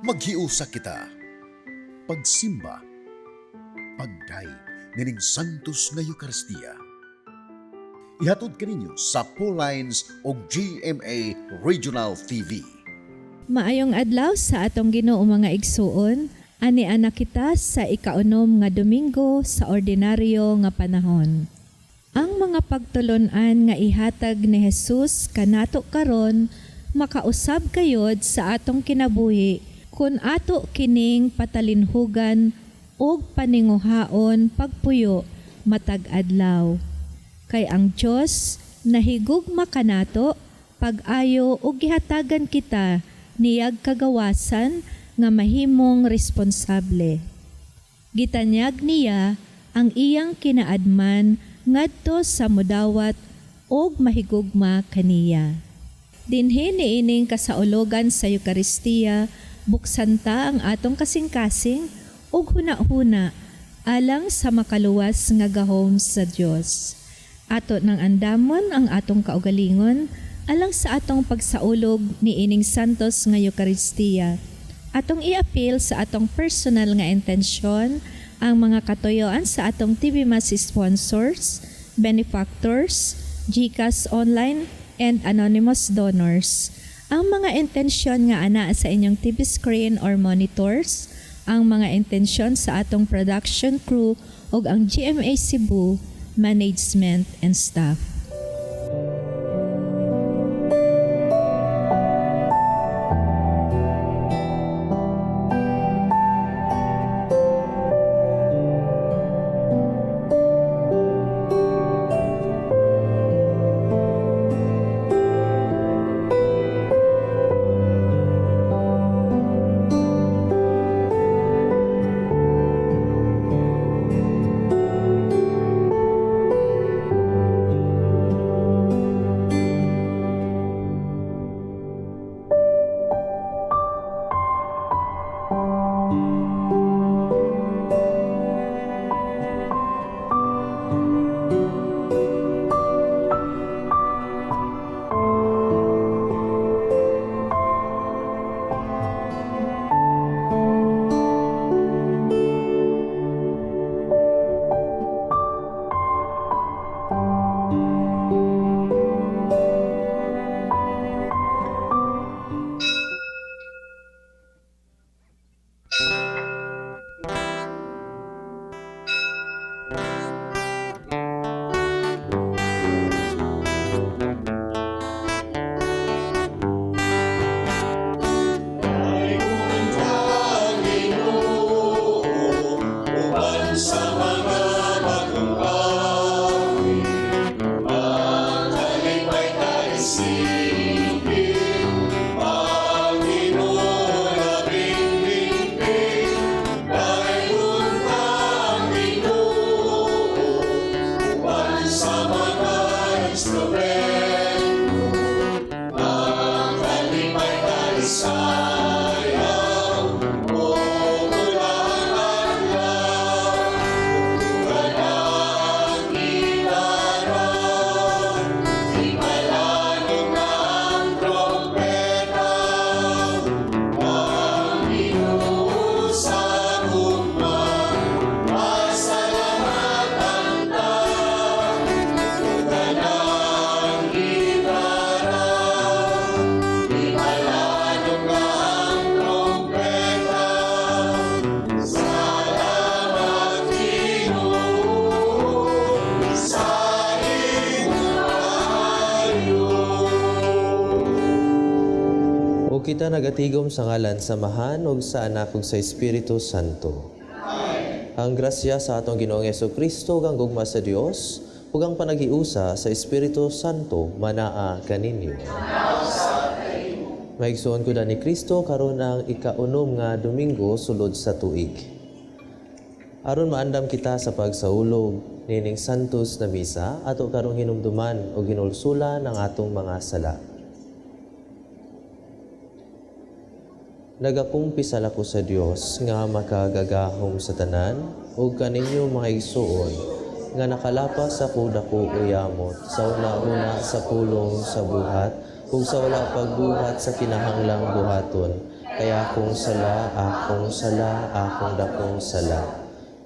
Maghiusa kita. Pagsimba, pagday nining santos nga Eucharistia. Ihatod kaninyo sa Paul Lines o GMA Regional TV. Maayong adlaw sa atong Ginoo mga igsuon, ani anak kita sa ikaunom nga Domingo sa ordinaryo nga panahon. Ang mga pagtulon-an nga ihatag ni Jesus kanato karon makausab kayod sa atong kinabuhi kun ato kining patalinhugan og paninguhaon pagpuyo matag adlaw. Kay ang Dios nahigugma kanato pag-ayo og gihatagan kita niyag kagawasan nga mahimong responsable. Gitanyag niya ang iyang kinaadman ngadto sa mudawat og mahigugma kaniya. Dinhi niining kasaulogan sa Eucharistia, buksan ta ang atong kasing-kasing ug huna-huna alang sa makaluwas nga gahom sa Dios. Ato nang andamon ang atong kaugalingon alang sa atong pagsaulog niining santos nga Eucharistia. Atong i-appeal sa atong personal nga intensyon ang mga katuyoan sa atong TV Mass sponsors, benefactors, GCash online, and anonymous donors. Ang mga intensyon nga ana sa inyong TV screen or monitors, ang mga intensyon sa atong production crew ug ang GMA Cebu, management and staff. Kita nagatigom sa ngalan samahan ug sa anak ug sa Espiritu Santo. Amen. Ang grasya sa atong Ginoong Jesucristo kang gugma sa Dios ug ang panagiusa sa Espiritu Santo manaa kaninyo. Maigsuon ko ni Kristo karon ang ikaunom nga Domingo sulod sa tuig. Aron maandam kita sa pagsaulog nining santos na misa ato karong hinumduman o ginulsulan ang atong mga sala. Nagakumpisal ako sa Dios nga makagagahom sa tanan ug kaninyo mga igsuon nga nakalapas ako dako uyamot sa una-una sa pulong sa buhat ug sa wala pagbuhat sa kinahanglang buhaton Kaya akong sala, akong dakong sala.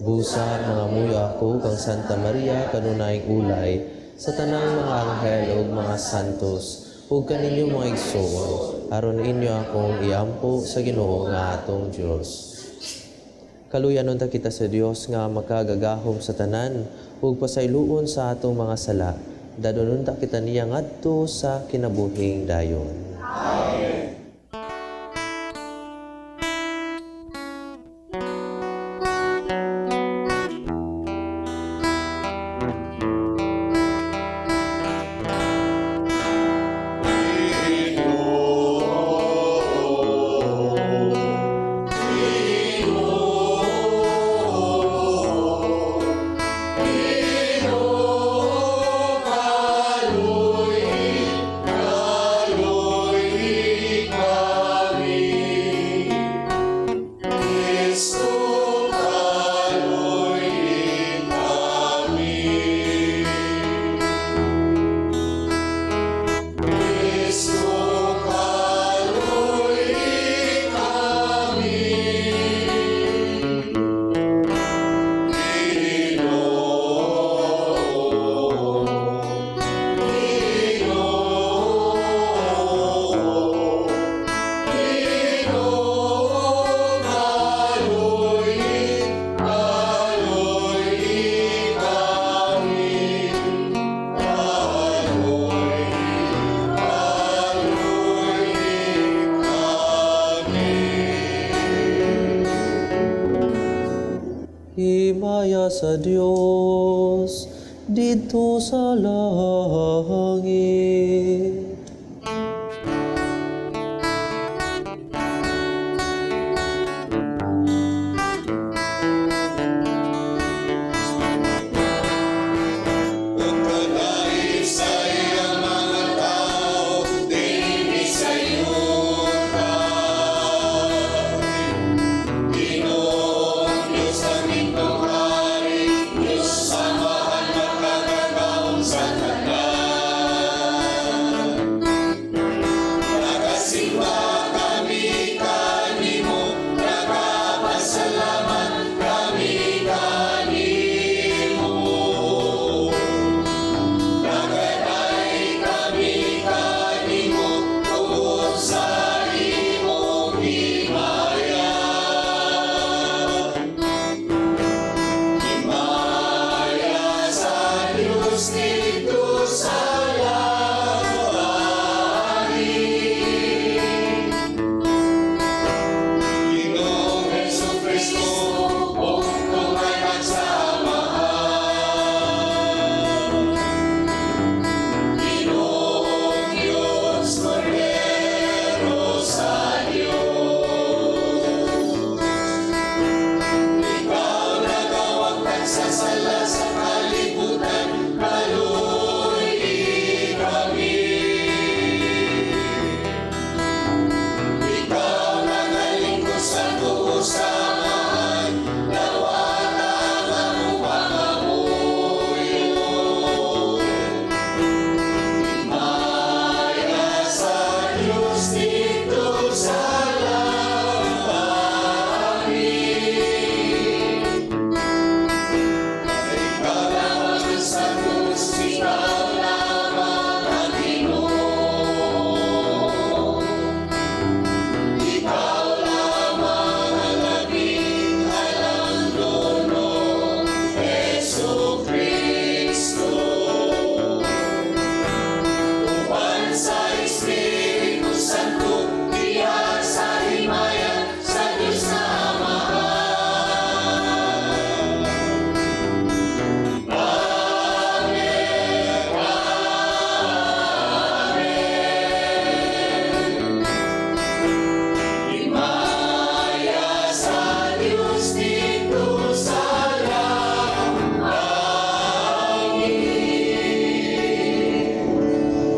Busa mga muyo ako kang Santa Maria kanunayng ulay, sa tanang mga anghel ug mga santos, ug kaninyo mga igsoon, aron inyo akong iampo sa Ginoo nga atong Dios. Kaluyanon ta kita sa Dios nga makagagahom sa tanan, ug pasayloon sa atong mga sala. Dadonon ta kita niya ngadto sa kinabuhing dayon. Himaya sa Dios dito sa langit.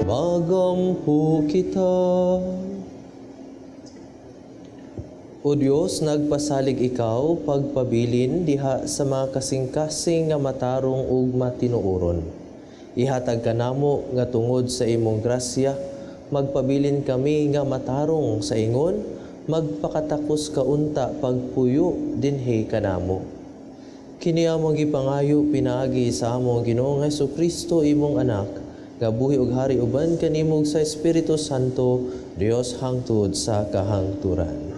Magampo kita. O Diyos, nagpasalig ikaw pagpabilin diha sa mga kasing-kasing nga matarong ug matinuoron. Ihatag ka namo nga tungod sa imong grasya, magpabilin kami nga matarong sa ingon, magpakatakos kaunta pagpuyo dinhi kanamo. Kini among gipangayo pinaagi sa among Ginoong Hesukristo imong anak, nga buhi ug hari uban kanimog sa Espiritu Santo, Dios hangtod sa kahangturan.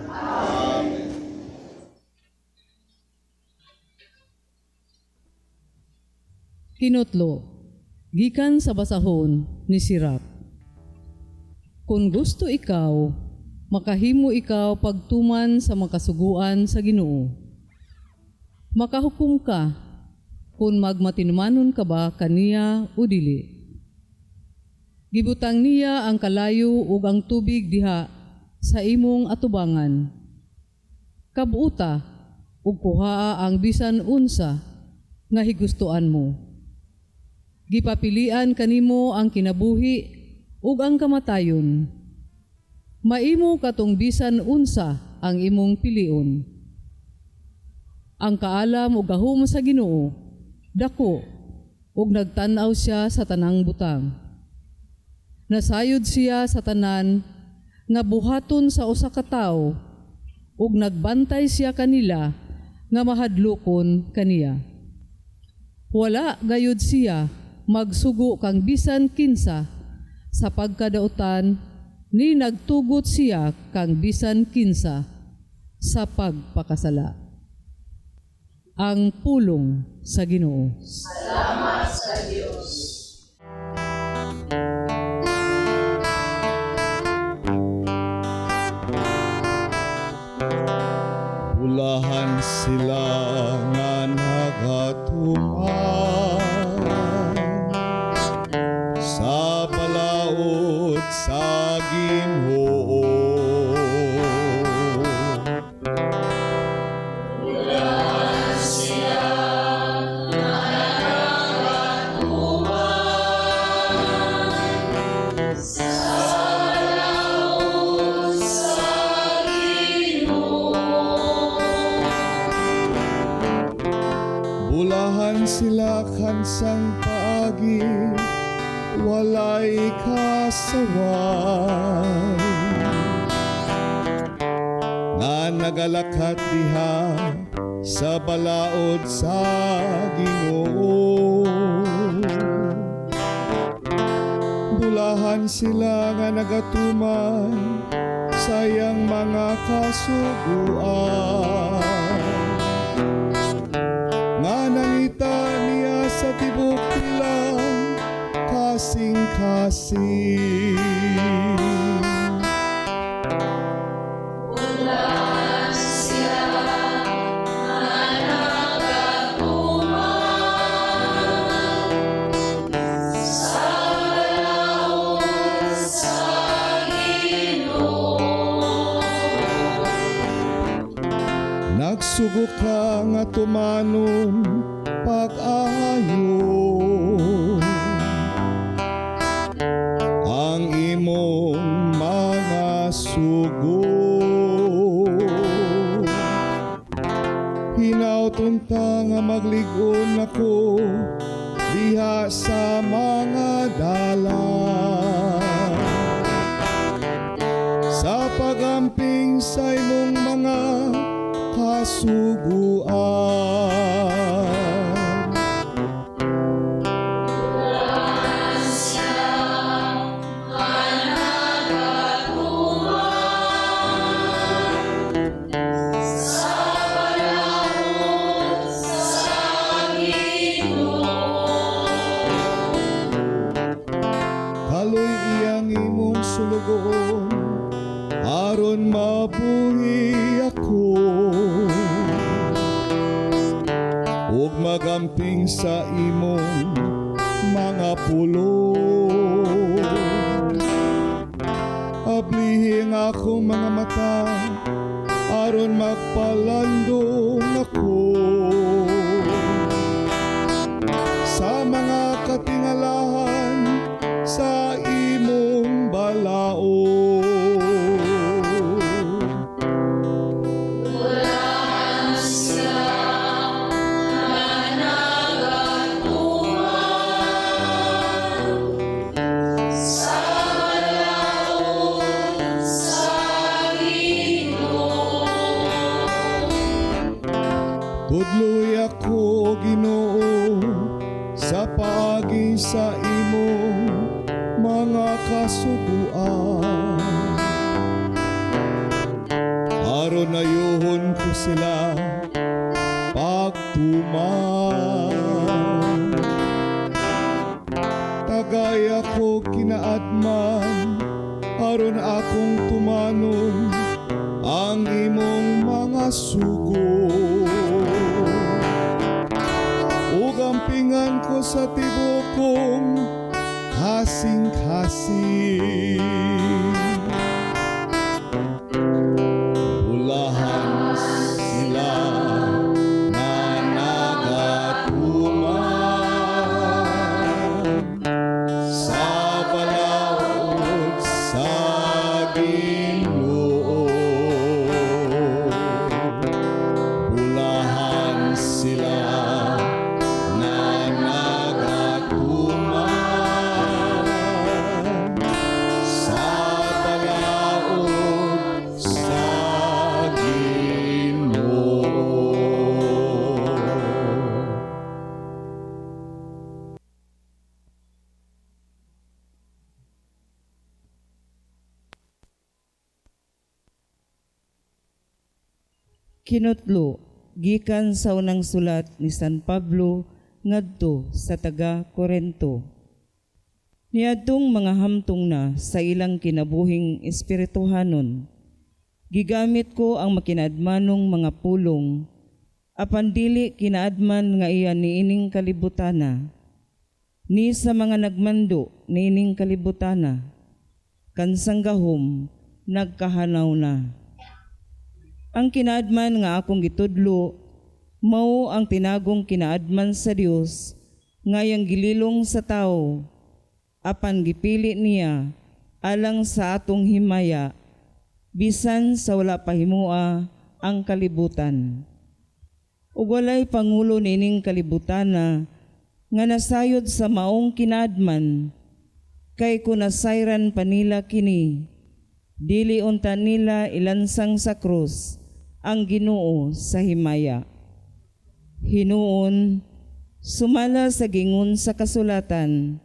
Hinotlo, gikan sa basahon ni Sirach. Kung gusto ikaw, makahimo ikaw pagtuman sa makasuguan sa Ginoo. Makahukom ka kung magmatinumanon ka ba kaniya o dili. Gibutang niya ang kalayo ug ang tubig diha sa imong atubangan. Kabuuta ug kuhaa ang bisan unsa nga higustuan mo. Gipapilian kanimo ang kinabuhi ug ang kamatayon. Maimo katong bisan unsa ang imong pilion. Ang kaalam ug gahom sa Ginoo dako ug nagtan-aw siya sa tanang butang. Nasayod siya sa tanan nga buhaton sa usa ka tawo ug nagbantay siya kanila nga mahadlokon kaniya. Wala gayud siya magsugo kang bisan kinsa sa pagkadautan ni nagtugot siya kang bisan kinsa sa pagpakasala. Ang pulong sa Ginoo. Salamat sa Diyos. Pulahan sila nga nagatuman sa balaod sa Ginoo. Bulahan sila kansang paagi, walay kasaway. Nga nagalakat diha sa balaod sa Ginoo. Bulahan sila nga nagatuman sayang mga kasuguan. Nga nangita niya sa tibok lang kasing-kasing. Nagsugo ka nga tumanon pag-ayo ang imong mga sugo. Hinauton ta nga magligon ako diha sa mga dalan sa pagamping sa imong mga kasuguan. Kaloy iyang imong sulugoon aron mabuhi ako ug magamping sa imong mga pulo. Ablihin akong mga mata aron magpalandong ako sa mga katingalahan sa imong balaod. Ginoo, sa paagi sa imong mga kasuguan. Aron ayuhon ko sila pagtuman. Tagay ako kinaadman, aron akong tumanon ang imong mga sugo. Ug ampingan ko sa tibuok kong kasing-kasing. Bulahan sila na nagatuman sa balaod sa Ginoo. Bulahan sila na nagatuman sa balaod sa Ginoo. Kinutlo, gikan sa unang sulat ni San Pablo ngadto sa taga Corinto. Niadtong mga hamtong na sa ilang kinabuhing espirituhanon, gigamit ko ang makinadmanong mga pulong, apan dili kinaadman nga iya niining kalibutana, ni sa mga nagmando niining kalibutana, kansang gahom nagkahanaw na. Ang kinaadman nga akong gitudlo, mao ang tinagong kinaadman sa Dios, ngayang gililong sa tao, apan gipili niya, alang sa atong himaya, bisan sa wala pahimua ang kalibutan. Ug walay pangulo nining kalibutana, nga nasayod sa maong kinaadman, kay kung nasayran pa nila kini, dili unta nila ilansang sa krus, ang Ginoo sa himaya. Hinuon, sumala sa gingon sa kasulatan,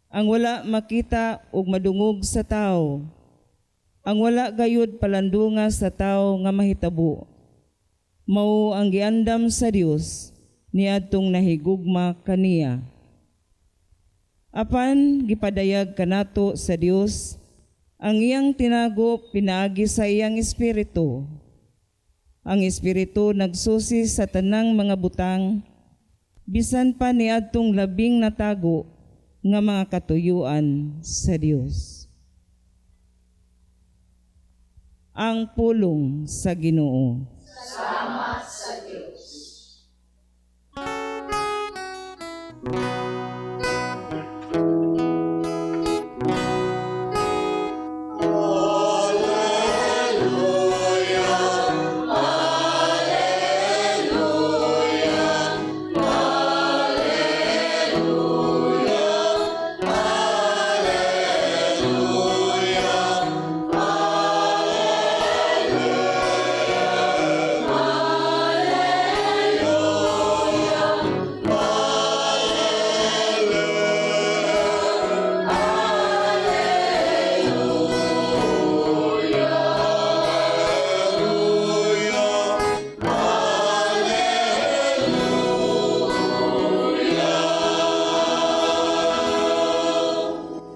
ang wala makita ug madungog sa tao, ang wala gayud palandunga sa tao nga mahitabo, mao ang giandam sa Dios niadtong nahigugma kaniya. Apan gipadayag kanato sa Dios ang iyang tinago pinaagi sa iyang espiritu. Ang espiritu nagsusi sa tanang mga butang, bisan pa niadtong labing natago nga mga katuyuan sa Dios. Ang pulong sa Ginoo. Salamat sa Diyos.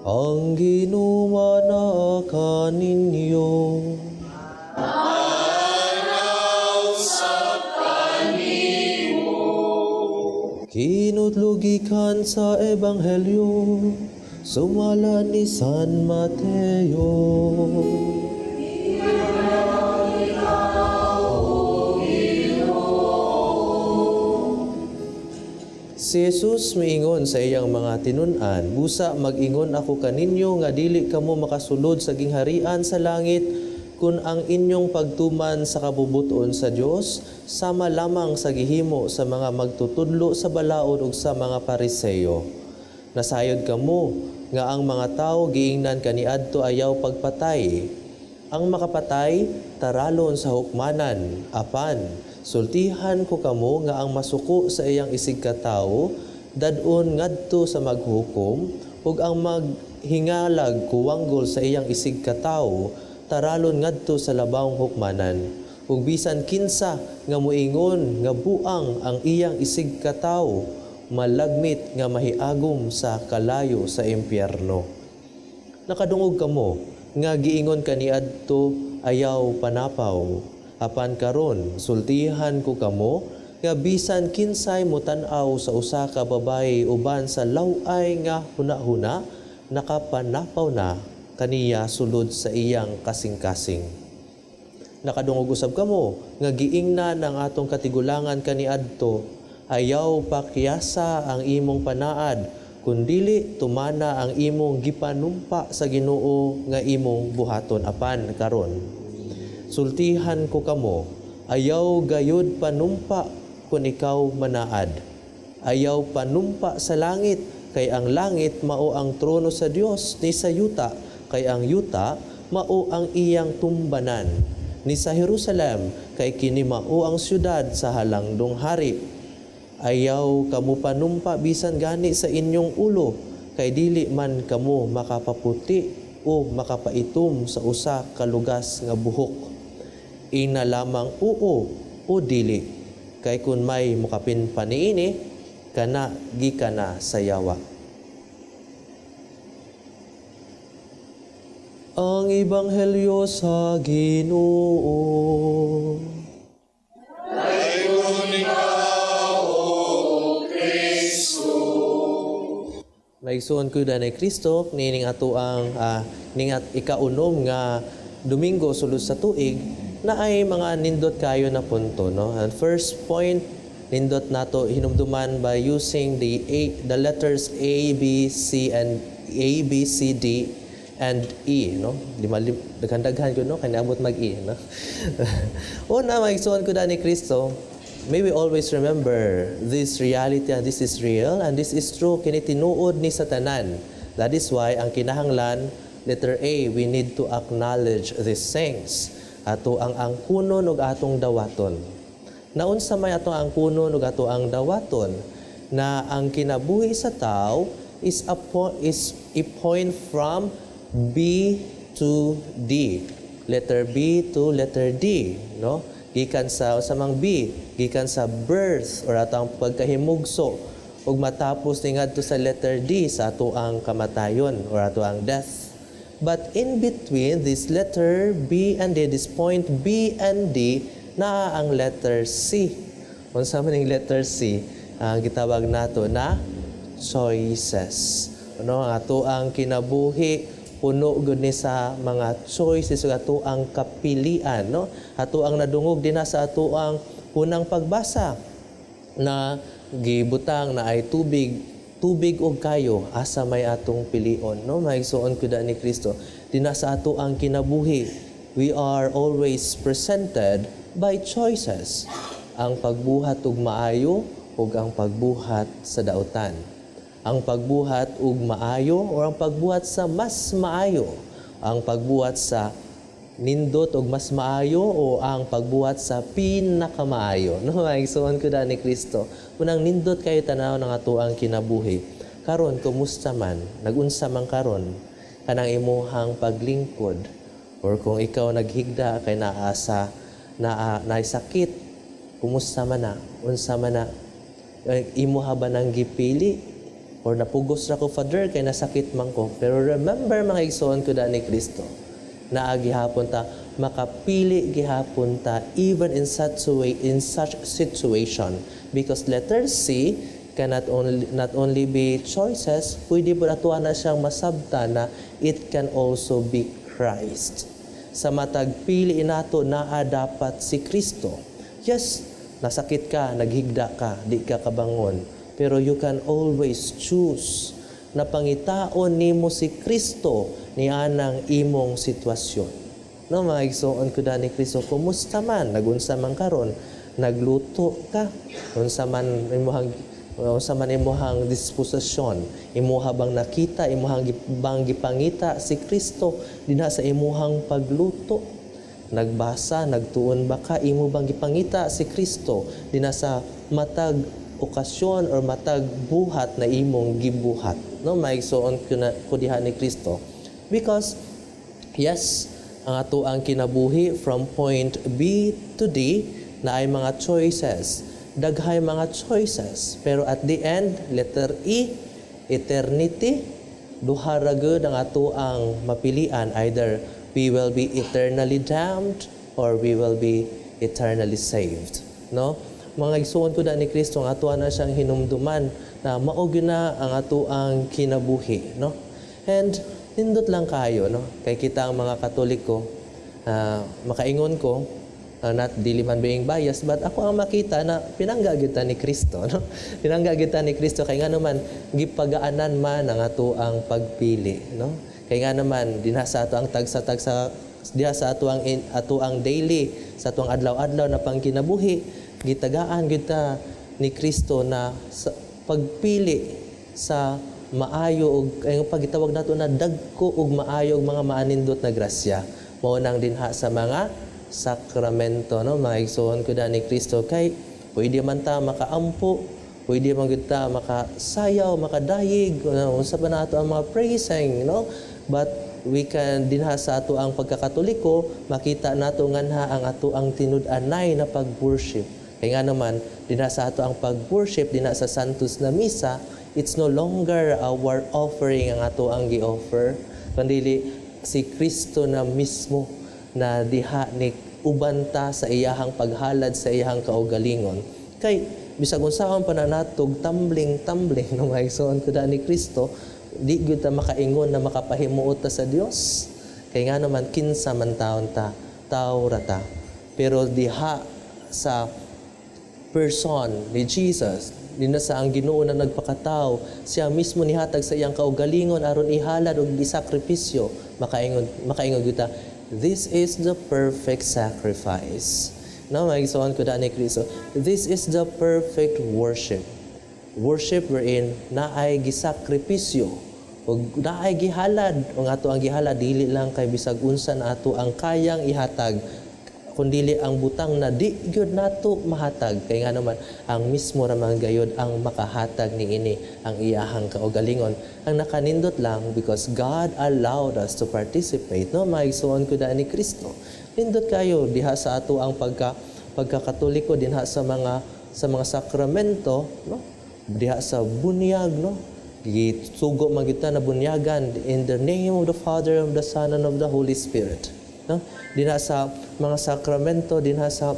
Ang ginawa na kaninyo. Kinutlugikan sa Ebanghelyo, sumala ni San Mateo. Si Jesus miingon sa iyang mga tinun-an, busa mag-ingon ako kaninyo nga dili kamo makasulod sa gingharian sa langit kun ang inyong pagtuman sa kabubuton sa Dios sama lamang sa gihimo sa mga magtutudlo sa balaod ug sa mga Pariseo. Nasayod kamo nga ang mga tao giingnan kaniadto ayaw pagpatay. Ang makapatay taralon sa hukmanan, apan Sultihan ko kamo nga ang masuko sa iyang isig katawo, dadon ngadto sa maghukom, ug ang maghingalag kuwanggol sa iyang isig katawo, taralon ngadto sa labawng hukmanan. Ug bisan kinsa nga muingon nga buang ang iyang isig katawo, malagmit nga mahiagom sa kalayo sa impyerno. Nakadungog kamo nga giingon kaniadto ayaw panapaw. Apan karon sultihan ko kamo nga bisan kinsay mutan-aw sa usa ka babaye uban sa laway nga hunahuna, nakapanapaw na kaniya sulod sa iyang kasing-kasing. Nakadungog usab kamo nga giingnan ang atong katigulangan kaniadto, ayaw pakyasa ang imong panaad, kundili tumana ang imong gipanumpa sa Ginoo nga imong buhaton. Apan karon sultihan ko kamo, ayaw gayud panumpa kung ikaw manaad. Ayaw panumpa sa langit, kay ang langit mao ang trono sa Dios, ni sa yuta, kay ang yuta mao ang iyang tumbanan. Ni sa Jerusalem, kay kini mao ang syudad sa halangdong hari. Ayaw kamo panumpa bisan gani sa inyong ulo, kay dili man kamo makapaputi o makapaitom sa usa ka lugas nga buhok. Ina lamang oo o dili, kay kun may mukapin paniini, kana gikana sa yawa. Ang Ebanghelyo sa Ginoo. Maigsoon ko da ni Kristo, nining ato ang ikaunom nga Domingo sulod sa tuig, na ay mga nindot kayo na punto, no? And first point, nindot nato hinumduman by using the letters A, B, C, D, and E, no? Daghan ko, no? Kaniabot mag-E, no? Una, maigsoon ko da ni Kristo, may we always remember this reality and this is real and this is true, kinitinuod ni Satanan. That is why ang kinahanglan, letter A, we need to acknowledge these things. Ato ang angkunon ug atong dawaton. Naunsa may ato ang angkunon ug ato ang dawaton na ang kinabuhi sa tao is a point from B to D. Letter B to letter D, no? Gikan sa usamang B, gikan sa birth or atong pagkahimugso ug matapos ni ngadto sa letter D sa ato ang kamatayon or ato ang death. But in between this letter B and D, this point B and D, na ang letter C. Kung sa maning letter C, ang gitawag nato na choices. Ano, ato ang kinabuhi, puno gud ni sa mga choices, ato ang kapilian, no? Ato ang nadungog din sa ato ang unang pagbasa na gibutang na ay tubig og kayo asa may atong pilion, no? Maigsoon ko da ni Kristo, dinasa ato ang kinabuhi, we are always presented by choices, ang pagbuhat og maayo ug ang pagbuhat sa dautan, ang pagbuhat og maayo o ang pagbuhat sa mas maayo, ang pagbuhat sa nindot og mas maayo o ang pagbuhat sa pinakamaayo, no? Maigsoon ko da ni Kristo, unang nindot kayo tanaw ng ato ang kinabuhi. Karon kumusta man, nagunsa man karon kanang imuhang paglingkod, or kung ikaw naghigda kay naasa naisakit, kumusta man na, unsa man na, imuha ba nang gipili or napugos ra ko father kay nasakit man ko. Pero remember mga igsoon ko da ni Kristo, na gihapon ta makapili gihapon ta even in such situation, because letter C cannot not only be choices, pwede po atuan na siyang masabta na it can also be Christ. Sa matag pili nato naa dapat si Kristo. Yes, nasakit ka, naghigda ka, di ka kabangon, pero you can always choose na pangitaon nimo si Kristo ni anang imong sitwasyon. No, mga igsoon ko da ni Kristo, kumusta man, nagunsa man karon, nagluto ka, unsa man imuhang disposisyon, imuha bang nakita, imuhang bang gipangita si Kristo dinha sa imuhang pagluto. nagbasa, nagtuon ba ka, imo bang gipangita si Kristo dina sa matag okasyon or matag buhat na imong gibuhat, no? Maigsoon ko diha ni Kristo. Because yes, ang ato ang kinabuhi from point B to D na ay mga choices. Daghay mga choices. Pero at the end, letter E, eternity, duha ra gyud ang ato ang mapilian. Either we will be eternally damned or we will be eternally saved. No? Mga igsoon ko da ni Kristo, ang ato na siyang hinumduman na maog na ang ato ang kinabuhi. No? And nindot lang kayo, no? Kay kita ang mga Katoliko, makaingon ko, not dili man being biased, but ako ang makita na pinangga kita ni Kristo, no? Pinangga kita ni Kristo kay nga naman gipagaanan man ang ato ang pagpili, no? Kay nga naman dinha sa ato ang tagsa-tagsa diha sa ato ang daily, sa ato ang adlaw-adlaw na pangkinabuhi, gitagaan kita ni Kristo na sa pagpili sa maayo og ang pagitawag nato na dagko ug maayo og mga maanindot na grasya mao nang dinha sa mga sakramento, no? Mga igsoon ko da ni Kristo kay pwede man ta makaampo, pwede man gid ta makasayaw, makadayig, unsa pa nato ang mga praising, no? But we can dinha sa ato ang pagkakatoliko makita nato nganha ang ato ang tinud-anay na pag-worship. Kay nga naman dinha sa ato ang pag-worship dinha sa Santos na Misa, it's no longer our offering ang ato ang gi-offer, kundi si Kristo na mismo na diha ni ubanta sa iyahang paghalad sa iyahang kaugalingon. Kay bisag unsaon pa na natog tumbling no maigsoon ko da ni Kristo, di gyud ta makaingon na makapahimuot ta sa Dios. Kay nga naman kinsa man taon ta, tao ra ta. Pero diha sa person ni Jesus, dinha sa ang Ginoo na nagpakatao, siya mismo nihatag sa iyang kaugalingon aron ihalad og gisakripisyo, makaingon gyud ta, this is the perfect sacrifice. No, maigsoon ko da ni Kristo, this is the perfect worship. Worship wherein naay gisakripisyo ug naay gihalad. Ang ato ang gihalad dili lang kay bisag unsa na ato ang kayang ihatag, kundili ang butang na di gyud nato mahatag. Kay nga naman ang mismo ra man gayud ang makahatag niini ang iyahang kaugalingon. Ang nakanindot lang because God allowed us to participate, no? Maigsoon ko da ni Kristo. Nindot kayo diha sa ato ang pagkakatoliko dinha sa mga sakramento, no? Diha sa bunyag, no? Gitugo man kita na bunyagan in the name of the Father, of the Son, and of the Holy Spirit. No? Dinha sa mga sakramento, dinha sa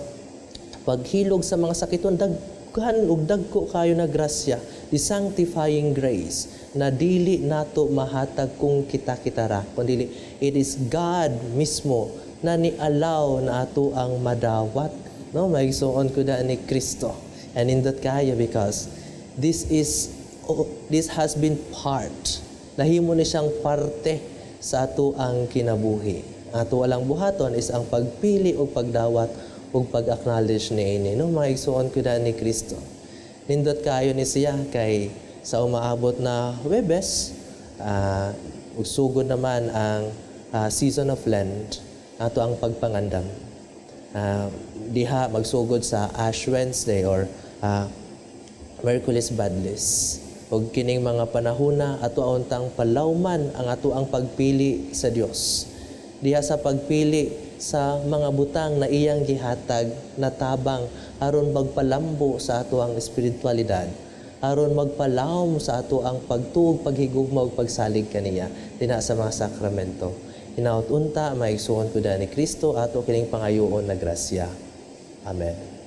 paghilog sa mga sakiton, daghan ug dagko kayo na grasya, the sanctifying grace na dili nato mahatag kung kita ra, kundi it is God mismo na ni-allow na ato ang madawat, no? Maigsoon ko da ni Kristo. And indot kayo because this has been part, nahimo ni siyang parte sa ato ang kinabuhi. Ato walang buhaton is ang pagpili o pagdawat o pag-acknowledge niini, no? Maigsoon ko da ni Kristo. Nindot kayo ni siya kay sa umaabot na Huwebes, ugsugod naman ang season of Lent, ato ang pagpangandam. Diha magsugod sa Ash Wednesday or Merkulis Badlis. Og kining mga panahona ato untang palawman ang ato ang pagpili sa Dios. Diha sa pagpili sa mga butang na iyang gihatag na tabang aron magpalambo sa ato ang espiritualidad, aron magpalawom sa ato ang pagtuog, paghigugma ug pagsalig kaniya dinha sa mga sakramento. Hinaut unta maigsuon ko da ni Kristo ato kining pangayoon na grasya. Amen.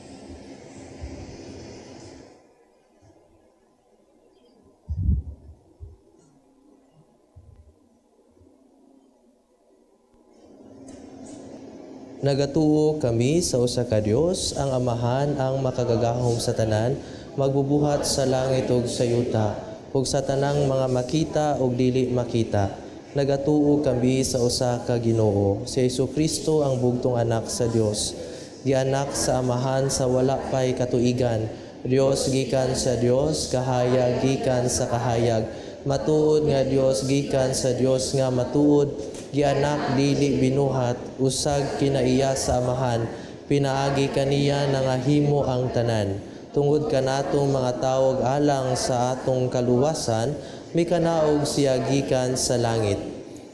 Nagatuo kami sa usa ka Dios, ang Amahan, ang makagagahom sa tanan, magbubuhat sa langit ug sa yuta, ug sa tanang mga makita ug dili makita. Nagatuo kami sa usa ka Ginoo, si Jesucristo ang bugtong anak sa Dios, gianak sa Amahan sa wala pay katuigan, Dios gikan sa Dios, kahayag gikan sa kahayag, matuod nga Dios gikan sa Dios nga matuod, gianak dili binuhat, usag kinaiya sa amahan, pinaagi kaniya nangahimo ang tanan. Tungod kanatong mga tawag alang sa atong kaluwasan, mikanaog siya gikan sa langit.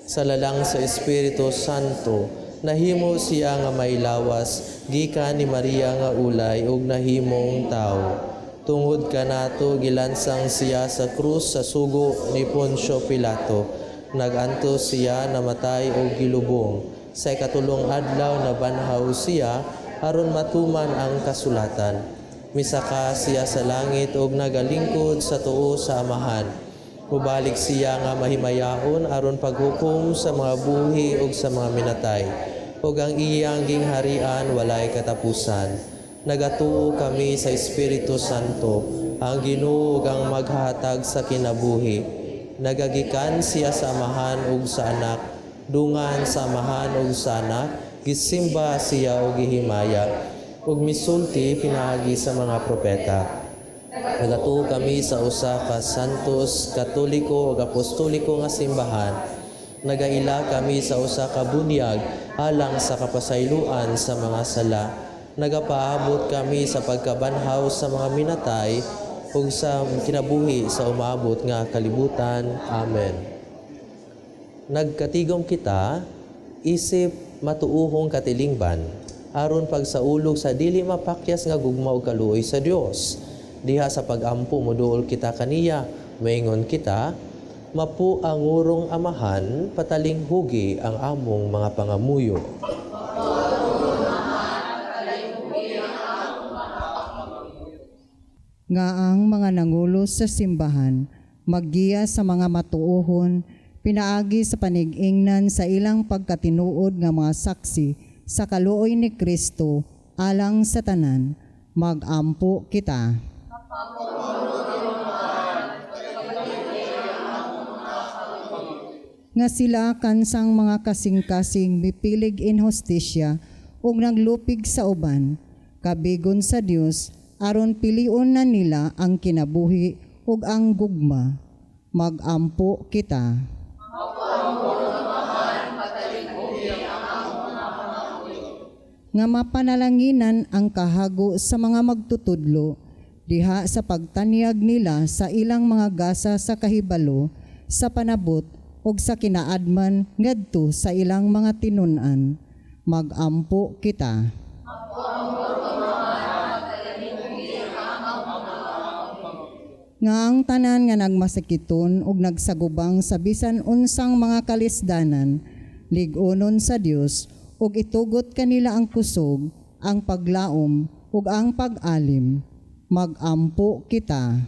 Sa lalang sa Espiritu Santo, nahimo siya nga may lawas, gikan ni Maria nga ulay ug nahimong tao. Tungod kanato gilansang siya sa krus sa sugo ni Poncio Pilato. Nagantos siya namatay og gilubong. Sa ikatulong adlaw na banhaw siya aron matuman ang kasulatan. Misaka siya sa langit ug nagalingkod sa tuo sa amahan. Mubalik siya nga mahimayaon aron paghukom sa mga buhi ug sa mga minatay. Ug ang iyang gingharian walay katapusan. Nagatuo kami sa Espiritu Santo, ang Ginoo ug ang maghahatag sa kinabuhi. Nagagikan siya sa amahan ug sa anak, dungan sa amahan ug sa anak, gisimba siya ug gihimaya, ug misulti pinaagi sa mga propeta. Nagatuo kami sa usa ka santos, katoliko ug apostoliko nga simbahan. Nagaila kami sa usa ka bunyag alang sa kapasayloan sa mga sala. Nagapaabot kami sa pagkabanhaw sa mga minatay ug sa kinabuhi sa umaabot nga kalibutan. Amen. Nagkatigom kita, isip matuuhong katilingban, aron pagsaulog sa dili mapakyas nga gugma ug kaluoy sa Dios. Diha sa pag-ampo moduol kita kaniya, maingon kita, mapu ang urong amahan, pataling hugi ang among mga pangamuyo. Nga ang mga nangulo sa simbahan, maggiya sa mga matuohon, pinaagi sa panig-ingnan sa ilang pagkatinuod nga mga saksi sa kaluoy ni Kristo alang sa tanan, magampo kita. Nga sila kansang mga kasing-kasing mipilig in hostisya ug naglupig sa uban, kabigon sa Dios, aron pilion na nila ang kinabuhi ug ang gugma, magampo kita. Nga mapanalanginan ang kahago sa mga magtutudlo, diha sa pagtanyag nila sa ilang mga gasa sa kahibalo, sa panabot ug sa kinaadman ngadto sa ilang mga tinun-an, magampo kita. Nga ang tanan nga nagmasakiton ug nagsagubang sa bisan unsang mga kalisdanan, lig-onon sa Dios ug itugot kanila ang kusog, ang paglaom ug ang pag-alim, magampo kita.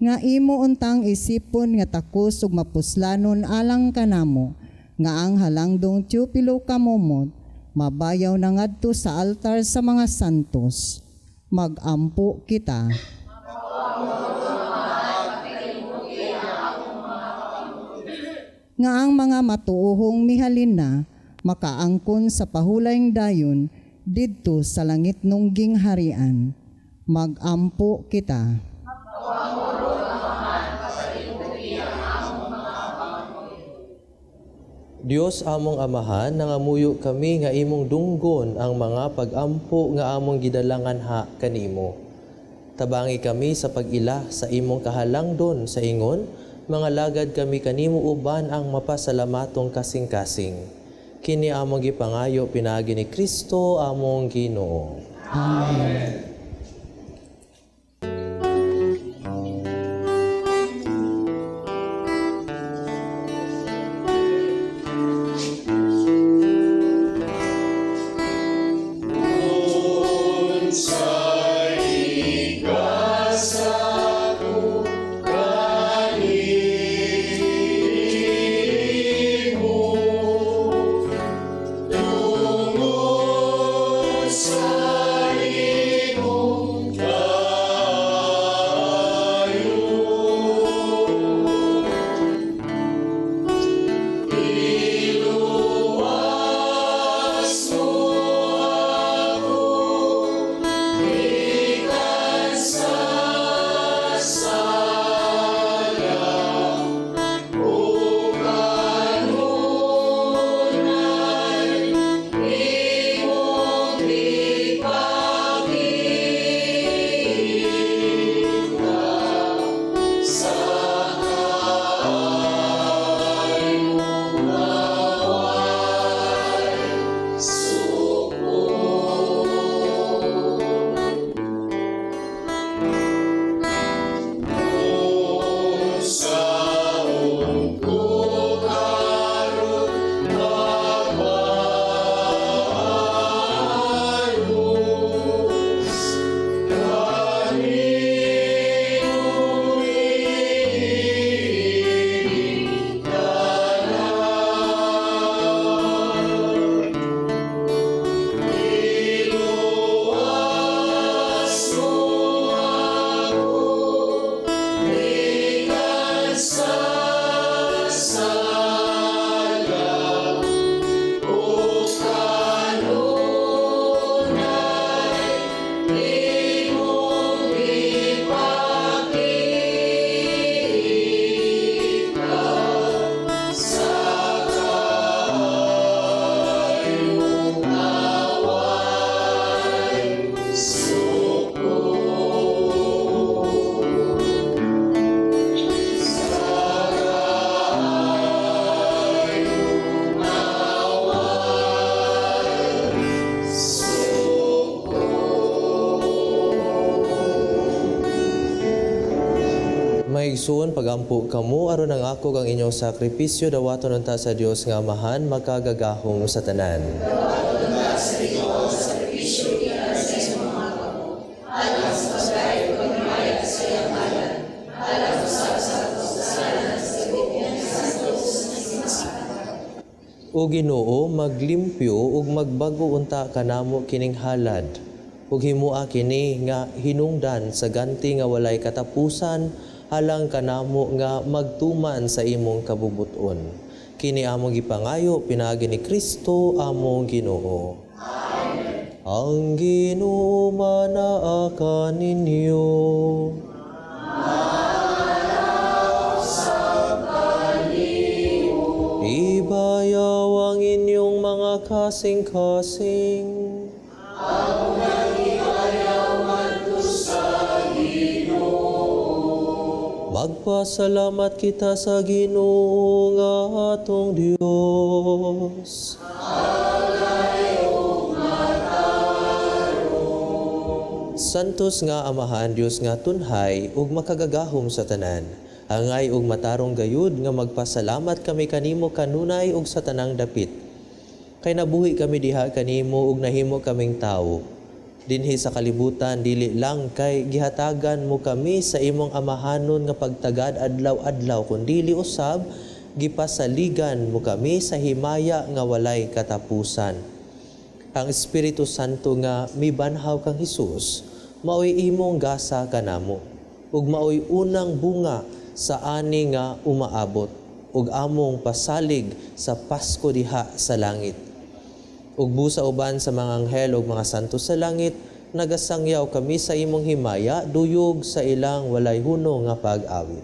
Nga imo untang isipon nga takos ug mapuslanon alang kanamo, nga ang halangdong Teopilo kamumot, mabayaw na ngadto sa altar sa mga santos, magampo kita. Nga ang mga matuohong mihalin na, makaangkon sa pahulayng dayon, didto sa langit nung gingharian, magampo kita. Dios among amahan, nangamuyo kami nga imong dunggon ang mga pag-ampo nga among gidalangan ha kanimo. Tabangi kami sa pag-ila sa imong kahalangdon sa ingon, mga lagad kami kanimo uban ang mapasalamatong kasing-kasing. Kini among gipangayo pinaagi ni Kristo among Ginoo. Amen. Mga igsoon, pagampo kamo aron ang ako kang inyong sakripisyo dawaton unta sa Dios nga Amahan makagagahom sa tanan. O Ginoo, maglimpyo ug magbago unta kanamo kining halad. Ug himua kini nga hinungdan sa ganti nga walay katapusan halang kanamo nga magtuman sa imong kabubuton. Kini among gipangayo pinaagi ni Kristo among Ginoo. Amen. Ang Ginoo manaa kaninyo. Ibayaw ang inyong mga kasing-kasing. Magpasalamat kita sa Ginoo nga atong Dios. Santos nga Amahan Dios nga tunhay ug makagagahom sa tanan. Angay ug matarong gayud nga magpasalamat kami kanimo kanunay ug sa tanang dapit. Kay nabuhi kami diha kanimo ug nahimo kaming tawo. Dinhi sa kalibutan dili lang kay gihatagan mo kami sa imong amahanon nga pagtagad adlaw-adlaw kundi usab gipasaligan mo kami sa himaya nga walay katapusan. Ang Espiritu Santo nga mibanhaw kang Hesus maoy imong gasa kanamo ug maoy unang bunga sa ani nga umaabot ug among pasalig sa Pasko diha sa langit. Ug busa uban sa mga anghel ug mga santo sa langit, nagasangyaw kami sa imong himaya duyog sa ilang walay huno nga pag-awit.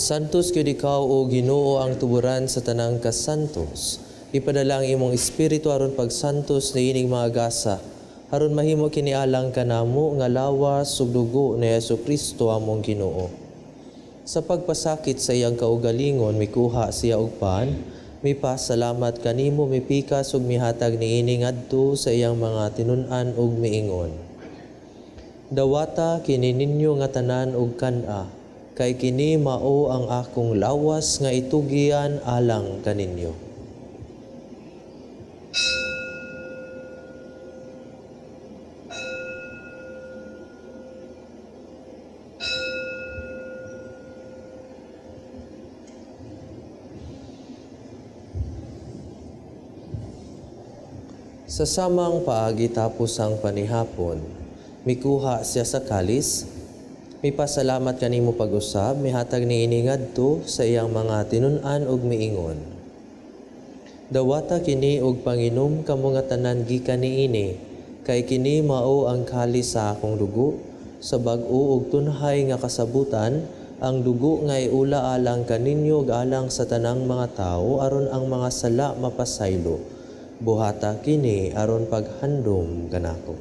Santos gyud ikaw o Ginoo ang tuburan sa tanang kasantos. Ipadala ang imong espiritu aron pagsantos niining mga gasa, aron mahimo kini alang kanamo nga lawas ug dugo ni Jesucristo among Ginoo. Sa pagpasakit sa iyang kaugalingon mikuha siya og pan, mipasalamat kanimo mipikas ug mihatag niini ngadto sa iyang mga tinun-an ug miingon. Dawata kini ninyo nga tanan ug kan-a, kay kini mao ang akong lawas nga itugian alang kaninyo. Sa samang paagi tapos ang panihapon, mikuha siya sa kalis, mipasalamat kanimo pag-usab, mihatag niini ngadto sa iyang mga tinun-an ug miingon. Dawata kini og panginom kamo nga tanan gikan niini, kay kini mao ang kalis sa akong dugo sa bag-o ug tunhay nga kasabutan, ang dugo nga iula alang kaninyo ug alang sa tanang mga tao aron ang mga sala mapasaylo. Buhata kini aron paghandom kanako.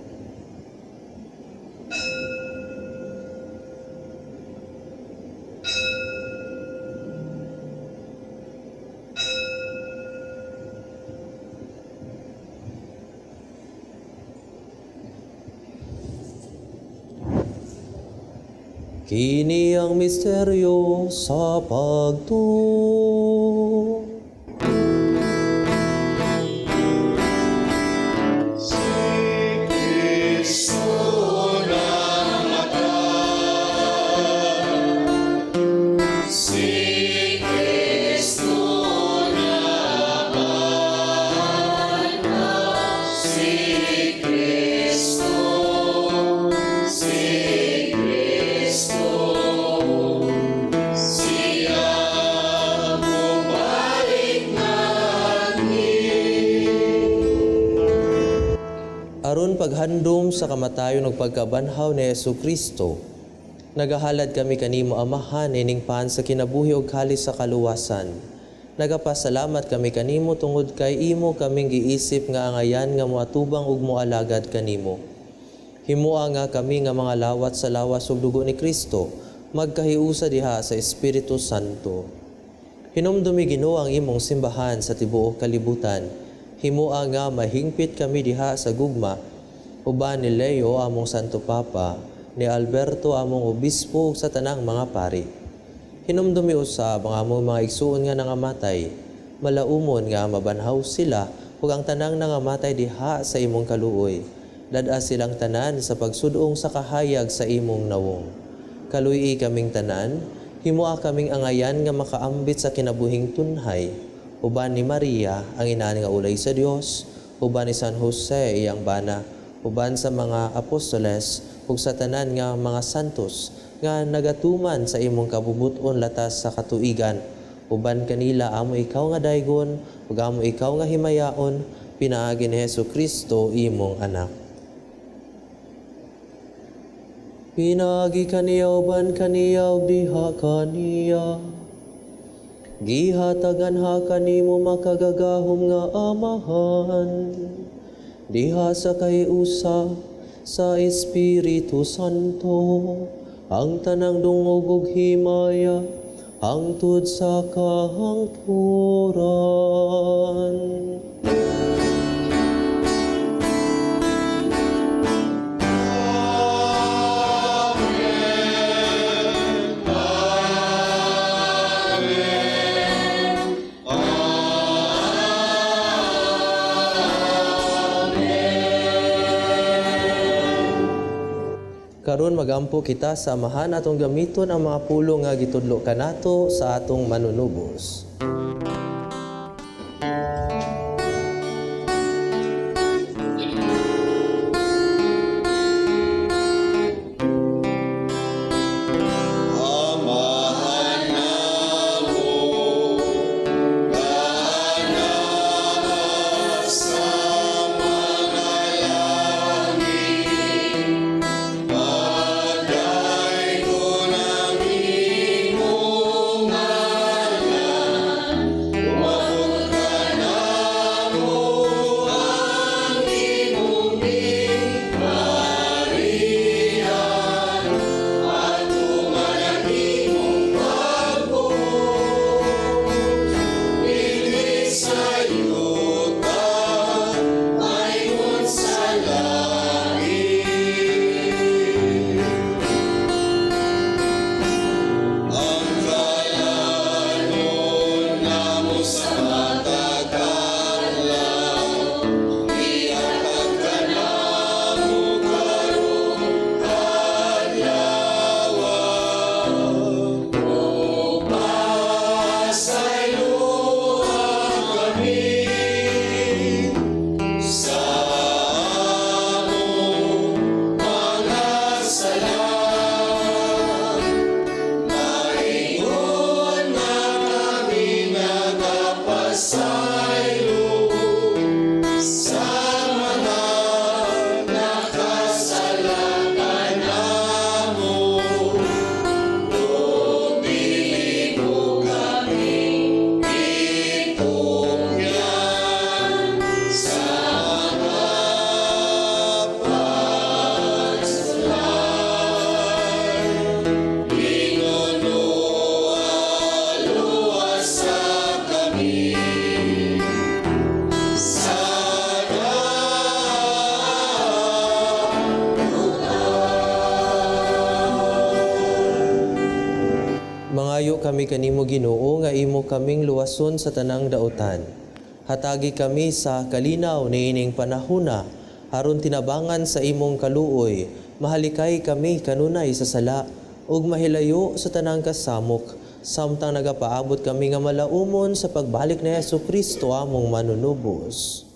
Kini ang misteryo sa pagtuo. Aron paghandom sa kamatayon ug pagkabanhaw ni Jesucristo, nagahalad kami kanimo Amahan ining pan sa kinabuhi ug kalis sa kaluwasan. Nagapasalamat kami kanimo tungod kay imo kaming giisip nga angayan nga moatubang ug moalagad kanimo. Himoa nga kami nga mga lawat sa lawas ug dugo ni Kristo, magkahiusa diha sa Espiritu Santo. Hinumdumi Ginoo ang imong simbahan sa tibuok kalibutan. Himoa nga mahingpit kami diha sa gugma, uban ni Leo among Santo Papa, ni Alberto among obispo ug sa tanang mga pari. Hinumdumi usab ang among mga igsuon nga nangamatay, malaumon nga mabanhaw sila ug ang tanang nangamatay diha sa imong kaluoy. Dad-a silang tanan sa pagsudong sa kahayag sa imong nawong. Kaluy kaming tanan, himoa kaming angayan nga makaambit sa kinabuhing tunhay, uban ni Maria, ang ina nga ulay sa Dios, uban ni San Jose, iyang bana, uban sa mga apostoles, ug sa tanan nga mga santos, nga nagatuman sa imong kabubuton latas sa katuigan, uban kanila amo ikaw nga daygon, ug amo ikaw nga himayaon, pinaagi ni Jesucristo, imong anak. Pinaagi kaniya uban kaniya ug diha kaniya. Gihatagan ha kanimo makagagahom nga Amahan, diha sa kayusa sa Espiritu Santo, ang tanang dungog ug himaya, hangtod sa kahangturan. Karon magampo kita sa Amahan atong gamiton ang mga pulong nga gitudlo kanato sa atong manunubos. kami kanimo Ginoo nga imo kaming luwason sa tanang daotan. Hatagi kami sa kalinaw niining panahona aron tinabangan sa imong kaluoy. Mahalikay kami kanunay sa sala ug mahilayo sa tanang kasamok. Samtang nagapaabot kami nga malaumon sa pagbalik ni Jesucristo among manunubos.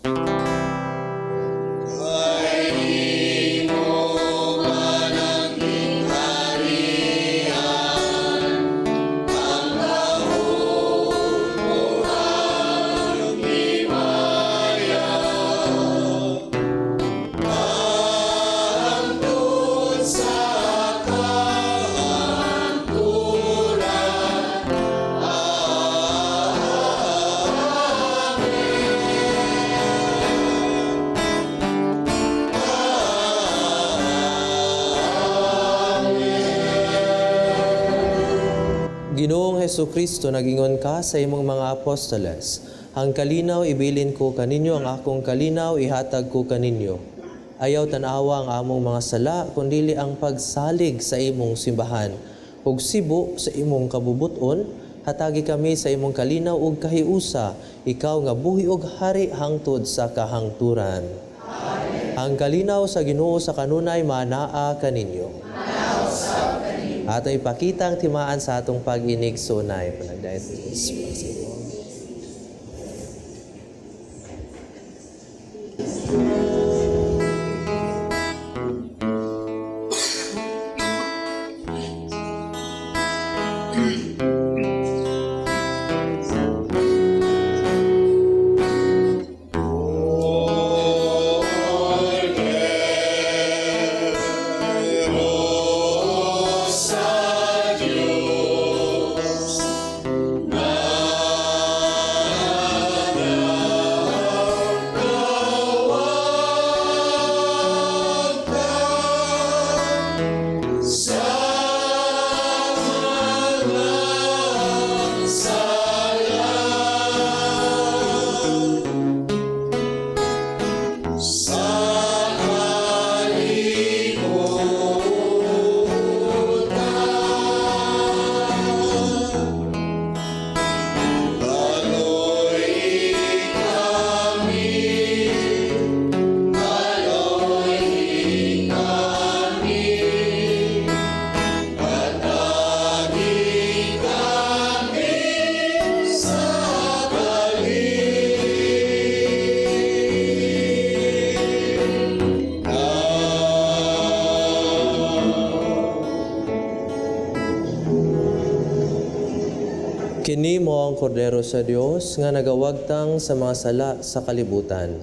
Ginoong Hesukristo, nagingon ka sa imong mga apostoles, ang kalinaw ibilin ko kaninyo, ang akong kalinaw ihatag ko kaninyo. Ayaw tanawa ang among mga sala, kundili ang pagsalig sa imong simbahan. Ug sibo sa imong kabubuton, hatagi kami sa imong kalinaw ug kahiusa, ikaw nga buhi ug hari hangtod sa kahangturan. Amen. Ang kalinaw sa Ginoo sa kanunay manaa kaninyo. Ato ipakita ang timaan sa atong pag-inig sunay. Panagdayat ni Jesus. Kini mo ang kordero sa Dios nga nagawagtang sa mga sala sa kalibutan.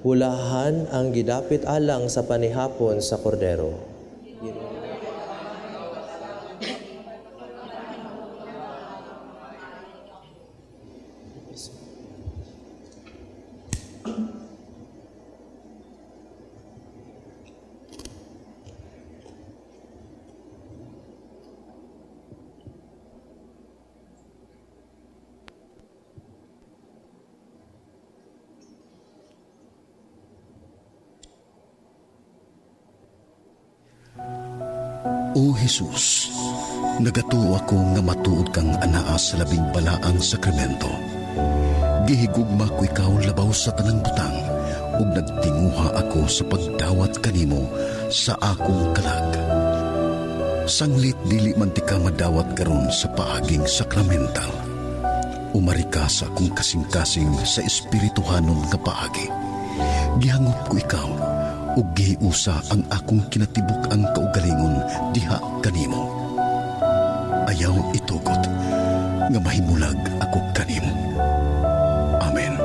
Ulahan ang gidapit alang sa panihapon sa kordero. O Jesus, nagatuo ako nga matuod kang anaa sa labing balaang sakramento. Gihigugma ko ikaw labaw sa tanang butang ug nagtinguha ako sa pagdawat kanimo sa akong kalag. Sanglit dili man ti ka madawat karon sa paaging sakramental. Umari ka sa akong kasing-kasing sa espirituhanon nga paagi. Gihangop ko ikaw ug gihiusa ang akong kinatibuk ang kaugalingon diha kanimo. Ayaw itugot nga mahimulag ako kanimo. Amen.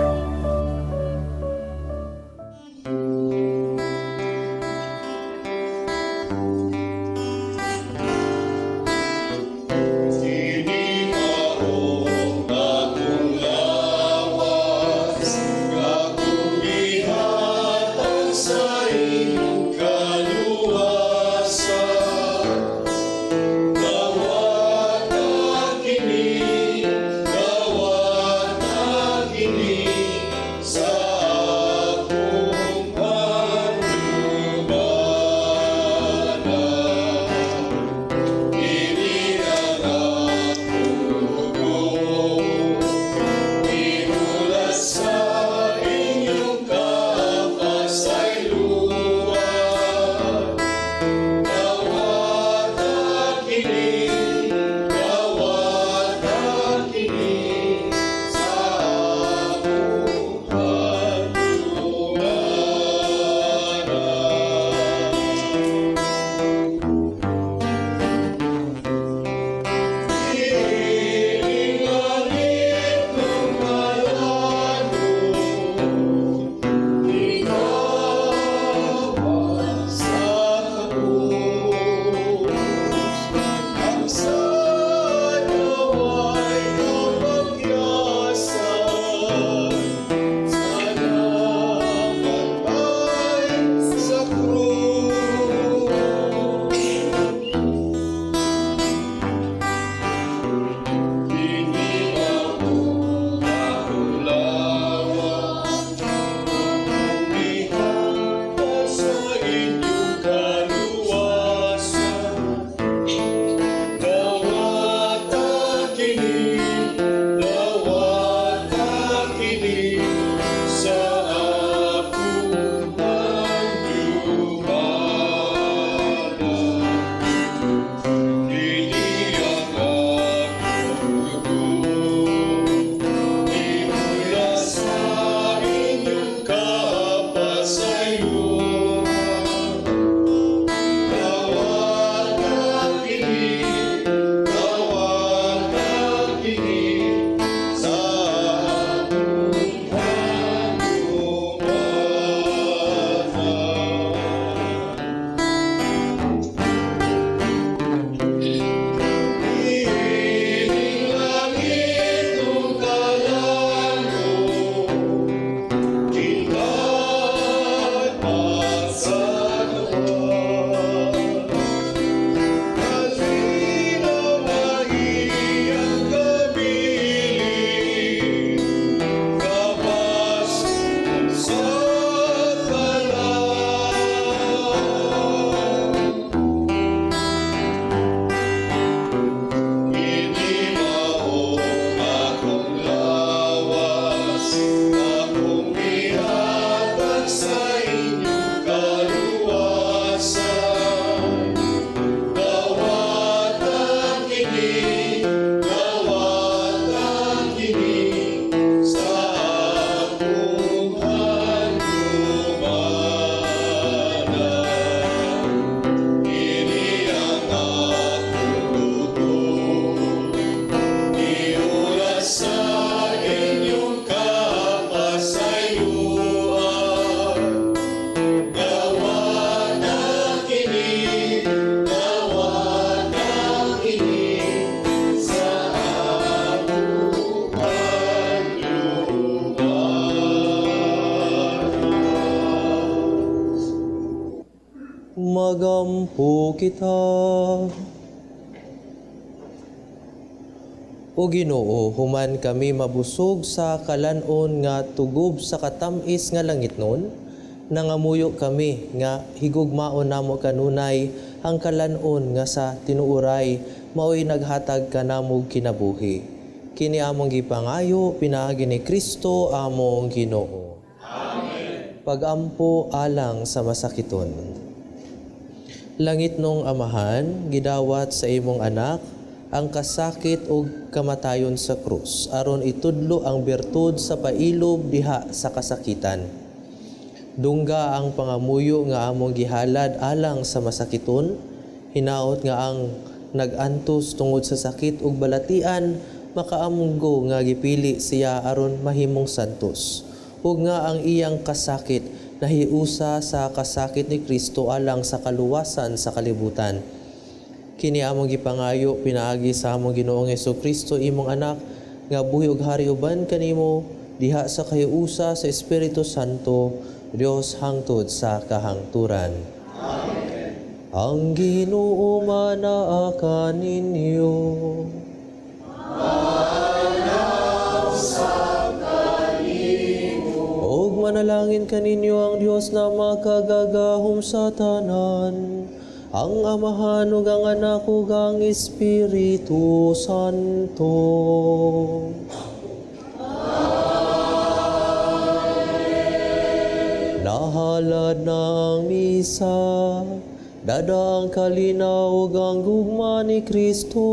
Gawa magampo kita. O Ginoo, human kami mabusog sa kalanon nga tugob sa katamis nga langit nun, nangamuyo kami nga higugmaon namo kanunay ang kalanon nga sa tinuuray mao'y naghatag kanamog kinabuhi. Kini among gipangayo pinaagi ni Kristo among Ginoo. Amen. Pagampo alang sa masakiton. Langit nung Amahan, gidawat sa imong anak ang kasakit o kamatayon sa krus aron itudlo ang bertud sa pailob diha sa kasakitan. Dungga ang pangamuyo nga among gihalad alang sa masakiton, hinaot nga ang nagantos tungod sa sakit ug balatian makaamunggo nga gipili siya aron mahimong santos. Ug nga ang iyang kasakit nahiusa sa kasakit ni Kristo alang sa kaluwasan sa kalibutan. Kini among gipangayo pinaagi sa among Ginoong Hesukristo imong anak nga buhi ug hari uban kanimo diha sa kahiusa sa Espiritu Santo, Dios hangtod sa kahangturan. Amen. Ang Ginoo manaa kaninyo. Og manalangin kaninyo ang Dios na makagagahom sa tanan, ang Amahan ug ang Anak ug ang Espiritu Santo. Nahalad na ang misa, dadaang kalinaw ug ang gugma ni Kristo.